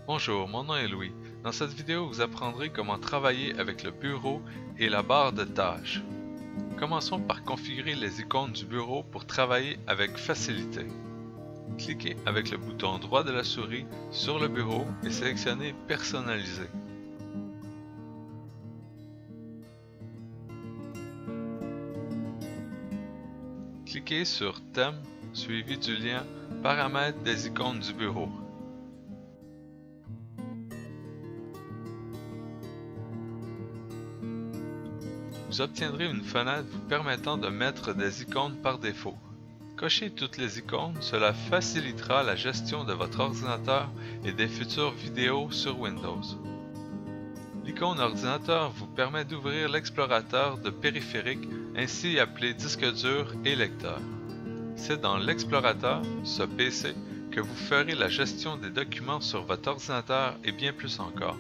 Bonjour, mon nom est Louis. Dans cette vidéo, vous apprendrez comment travailler avec le bureau et la barre de tâches. Commençons par configurer les icônes du bureau pour travailler avec facilité. Cliquez avec le bouton droit de la souris sur le bureau et sélectionnez Personnaliser. Cliquez sur Thème suivi du lien Paramètres des icônes du bureau. Vous obtiendrez une fenêtre vous permettant de mettre des icônes par défaut. Cochez toutes les icônes, cela facilitera la gestion de votre ordinateur et des futures vidéos sur Windows. L'icône ordinateur vous permet d'ouvrir l'explorateur de périphériques, ainsi appelé disque dur et lecteur. C'est dans l'explorateur, ce PC, que vous ferez la gestion des documents sur votre ordinateur et bien plus encore.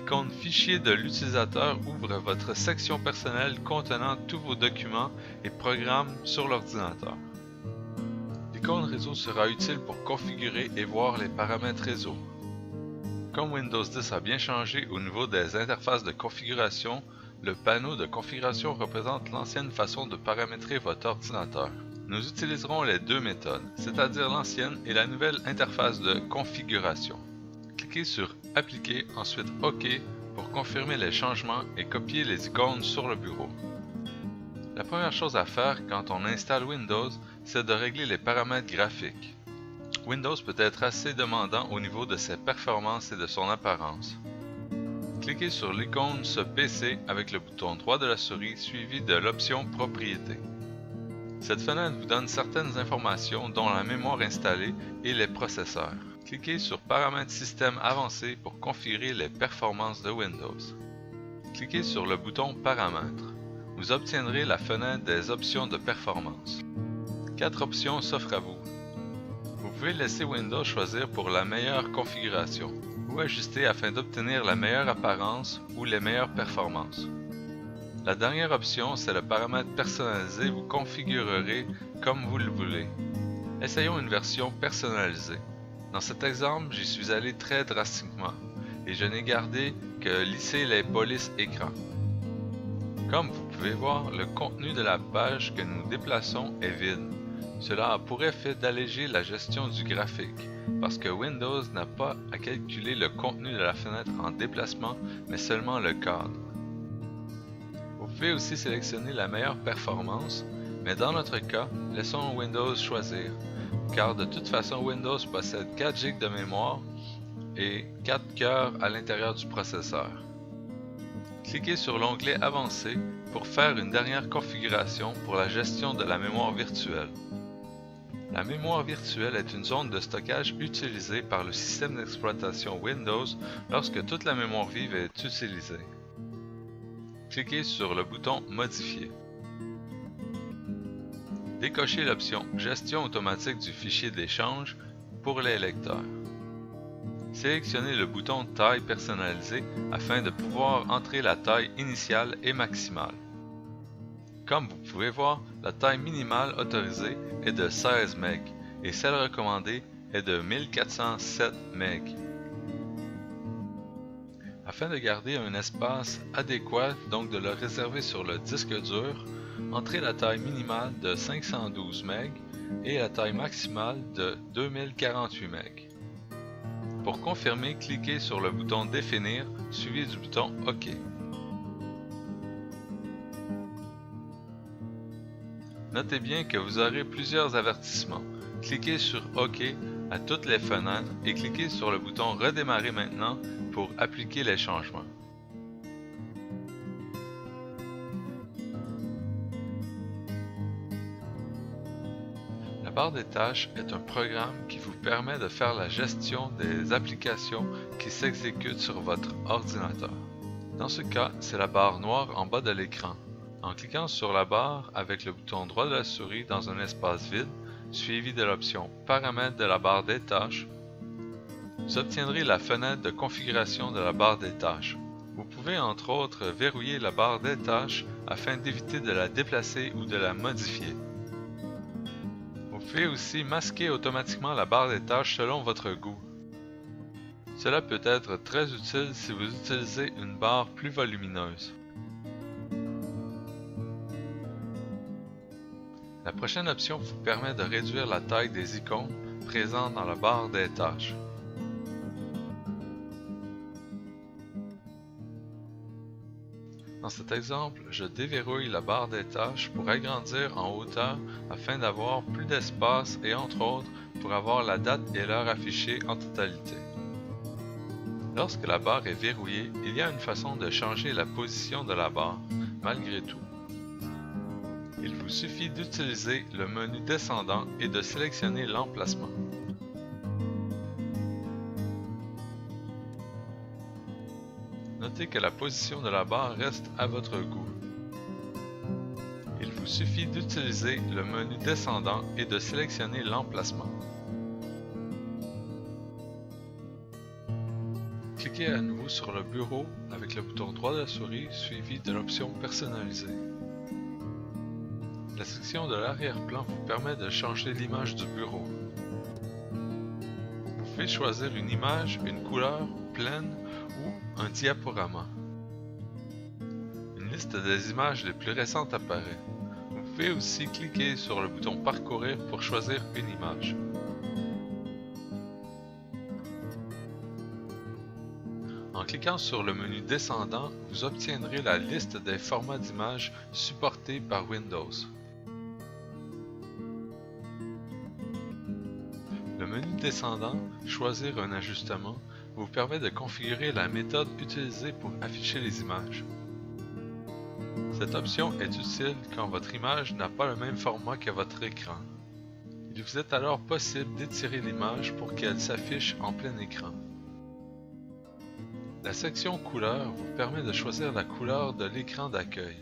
L'icône Fichier de l'utilisateur ouvre votre section personnelle contenant tous vos documents et programmes sur l'ordinateur. L'icône Réseau sera utile pour configurer et voir les paramètres réseau. Comme Windows 10 a bien changé au niveau des interfaces de configuration, le panneau de configuration représente l'ancienne façon de paramétrer votre ordinateur. Nous utiliserons les deux méthodes, c'est-à-dire l'ancienne et la nouvelle interface de configuration. Cliquez sur Appliquer, ensuite OK pour confirmer les changements et copier les icônes sur le bureau. La première chose à faire quand on installe Windows, c'est de régler les paramètres graphiques. Windows peut être assez demandant au niveau de ses performances et de son apparence. Cliquez sur l'icône Ce PC avec le bouton droit de la souris suivi de l'option Propriétés. Cette fenêtre vous donne certaines informations dont la mémoire installée et les processeurs. Cliquez sur Paramètres système avancés pour configurer les performances de Windows. Cliquez sur le bouton Paramètres. Vous obtiendrez la fenêtre des options de performance. 4 options s'offrent à vous. Vous pouvez laisser Windows choisir pour la meilleure configuration ou ajuster afin d'obtenir la meilleure apparence ou les meilleures performances. La dernière option, c'est le paramètre personnalisé, vous configurerez comme vous le voulez. Essayons une version personnalisée. Dans cet exemple, j'y suis allé très drastiquement et je n'ai gardé que lisser les polices écran. Comme vous pouvez voir, le contenu de la page que nous déplaçons est vide. Cela a pour effet d'alléger la gestion du graphique, parce que Windows n'a pas à calculer le contenu de la fenêtre en déplacement, mais seulement le cadre. Vous pouvez aussi sélectionner la meilleure performance, mais dans notre cas, laissons Windows choisir, car de toute façon Windows possède 4 GB de mémoire et 4 cœurs à l'intérieur du processeur. Cliquez sur l'onglet Avancé pour faire une dernière configuration pour la gestion de la mémoire virtuelle. La mémoire virtuelle est une zone de stockage utilisée par le système d'exploitation Windows lorsque toute la mémoire vive est utilisée. Cliquez sur le bouton Modifier. Décochez l'option Gestion automatique du fichier d'échange pour les lecteurs. Sélectionnez le bouton Taille personnalisée afin de pouvoir entrer la taille initiale et maximale. Comme vous pouvez voir, la taille minimale autorisée est de 16 MB et celle recommandée est de 1407 MB. Afin de garder un espace adéquat, donc de le réserver sur le disque dur, entrez la taille minimale de 512 MB et la taille maximale de 2048 MB. Pour confirmer, cliquez sur le bouton Définir suivi du bouton OK. Notez bien que vous aurez plusieurs avertissements. Cliquez sur OK à toutes les fenêtres et cliquez sur le bouton Redémarrer maintenant pour appliquer les changements. La barre des tâches est un programme qui vous permet de faire la gestion des applications qui s'exécutent sur votre ordinateur. Dans ce cas, c'est la barre noire en bas de l'écran. En cliquant sur la barre avec le bouton droit de la souris dans un espace vide, suivi de l'option Paramètres de la barre des tâches, vous obtiendrez la fenêtre de configuration de la barre des tâches. Vous pouvez entre autres verrouiller la barre des tâches afin d'éviter de la déplacer ou de la modifier. Vous pouvez aussi masquer automatiquement la barre des tâches selon votre goût. Cela peut être très utile si vous utilisez une barre plus volumineuse. La prochaine option vous permet de réduire la taille des icônes présentes dans la barre des tâches. Dans cet exemple, je déverrouille la barre des tâches pour agrandir en hauteur afin d'avoir plus d'espace et entre autres pour avoir la date et l'heure affichées en totalité. Lorsque la barre est verrouillée, il y a une façon de changer la position de la barre, malgré tout. Il vous suffit d'utiliser le menu descendant et de sélectionner l'emplacement. Notez que la position de la barre reste à votre goût. Il vous suffit d'utiliser le menu descendant et de sélectionner l'emplacement. Cliquez à nouveau sur le bureau avec le bouton droit de la souris suivi de l'option Personnaliser. La section de l'arrière-plan vous permet de changer l'image du bureau. Vous pouvez choisir une image, une couleur, pleine ou un diaporama. Une liste des images les plus récentes apparaît. Vous pouvez aussi cliquer sur le bouton Parcourir pour choisir une image. En cliquant sur le menu descendant, vous obtiendrez la liste des formats d'images supportés par Windows. Le menu descendant, Choisir un ajustement, vous permet de configurer la méthode utilisée pour afficher les images. Cette option est utile quand votre image n'a pas le même format que votre écran. Il vous est alors possible d'étirer l'image pour qu'elle s'affiche en plein écran. La section Couleurs vous permet de choisir la couleur de l'écran d'accueil.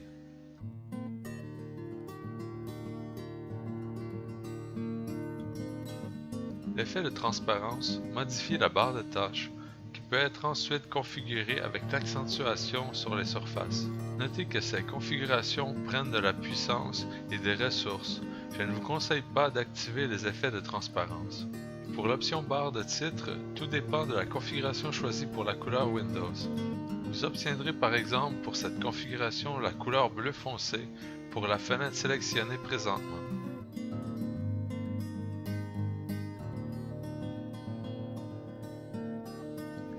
L'effet de transparence modifie la barre de tâches, qui peut être ensuite configurée avec l'accentuation sur les surfaces. Notez que ces configurations prennent de la puissance et des ressources. Je ne vous conseille pas d'activer les effets de transparence. Pour l'option barre de titre, tout dépend de la configuration choisie pour la couleur Windows. Vous obtiendrez par exemple pour cette configuration la couleur bleu foncé pour la fenêtre sélectionnée présentement.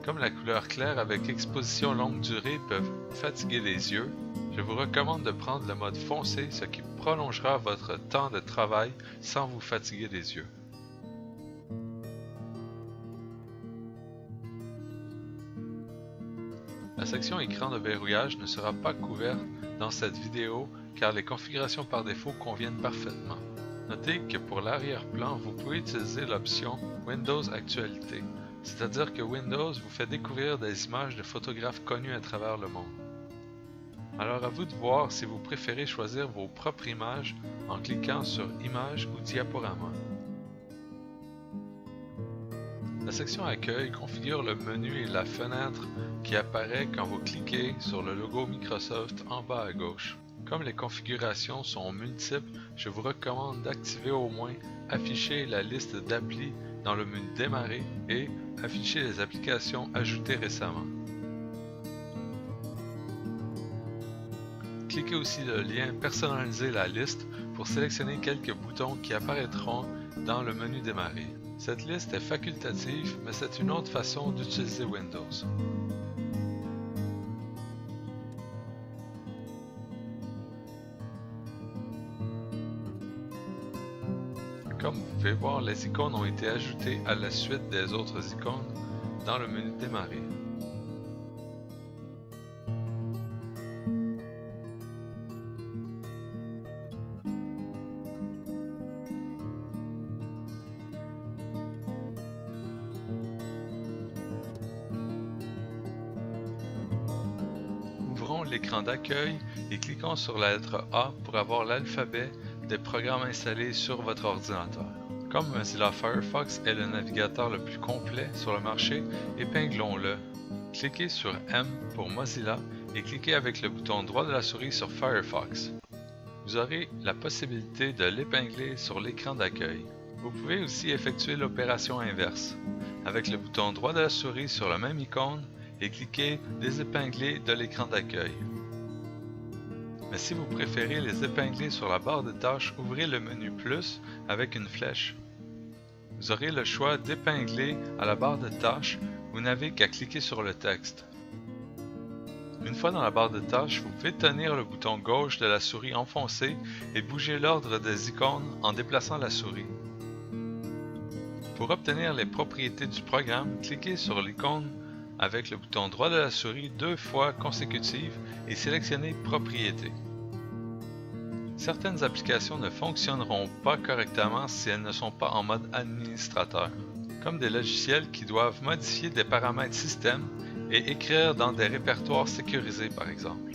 Comme la couleur claire avec exposition longue durée peuvent fatiguer les yeux, je vous recommande de prendre le mode foncé, ce qui prolongera votre temps de travail sans vous fatiguer les yeux. La section écran de verrouillage ne sera pas couverte dans cette vidéo car les configurations par défaut conviennent parfaitement. Notez que pour l'arrière-plan, vous pouvez utiliser l'option Windows Actualité, c'est-à-dire que Windows vous fait découvrir des images de photographes connus à travers le monde. Alors à vous de voir si vous préférez choisir vos propres images en cliquant sur Images ou Diaporama. La section Accueil configure le menu et la fenêtre qui apparaît quand vous cliquez sur le logo Microsoft en bas à gauche. Comme les configurations sont multiples, je vous recommande d'activer au moins Afficher la liste d'applis dans le menu Démarrer et Afficher les applications ajoutées récemment. Cliquez aussi le lien Personnaliser la liste pour sélectionner quelques boutons qui apparaîtront dans le menu Démarrer. Cette liste est facultative, mais c'est une autre façon d'utiliser Windows. Comme vous pouvez voir, les icônes ont été ajoutées à la suite des autres icônes dans le menu Démarrer. Ouvrons l'écran d'accueil et cliquons sur la lettre A pour avoir l'alphabet des programmes installés sur votre ordinateur. Comme Mozilla Firefox est le navigateur le plus complet sur le marché, épinglons-le. Cliquez sur M pour Mozilla et cliquez avec le bouton droit de la souris sur Firefox. Vous aurez la possibilité de l'épingler sur l'écran d'accueil. Vous pouvez aussi effectuer l'opération inverse, avec le bouton droit de la souris sur la même icône et cliquer désépingler de l'écran d'accueil. Mais si vous préférez les épingler sur la barre de tâches, ouvrez le menu Plus avec une flèche. Vous aurez le choix d'épingler à la barre de tâches, vous n'avez qu'à cliquer sur le texte. Une fois dans la barre de tâches, vous pouvez tenir le bouton gauche de la souris enfoncé et bouger l'ordre des icônes en déplaçant la souris. Pour obtenir les propriétés du programme, cliquez sur l'icône avec le bouton droit de la souris 2 fois consécutives et sélectionnez Propriétés. Certaines applications ne fonctionneront pas correctement si elles ne sont pas en mode administrateur, comme des logiciels qui doivent modifier des paramètres système et écrire dans des répertoires sécurisés par exemple.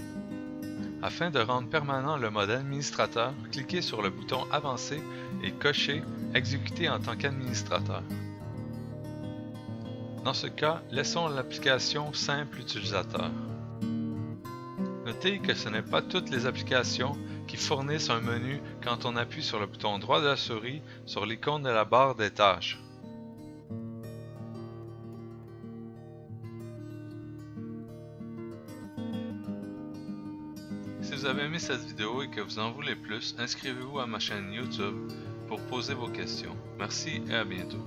Afin de rendre permanent le mode administrateur, cliquez sur le bouton Avancer et cochez Exécuter en tant qu'administrateur. Dans ce cas, laissons l'application Simple utilisateur. Notez que ce n'est pas toutes les applications qui fournissent un menu quand on appuie sur le bouton droit de la souris sur l'icône de la barre des tâches. Si vous avez aimé cette vidéo et que vous en voulez plus, inscrivez-vous à ma chaîne YouTube pour poser vos questions. Merci et à bientôt.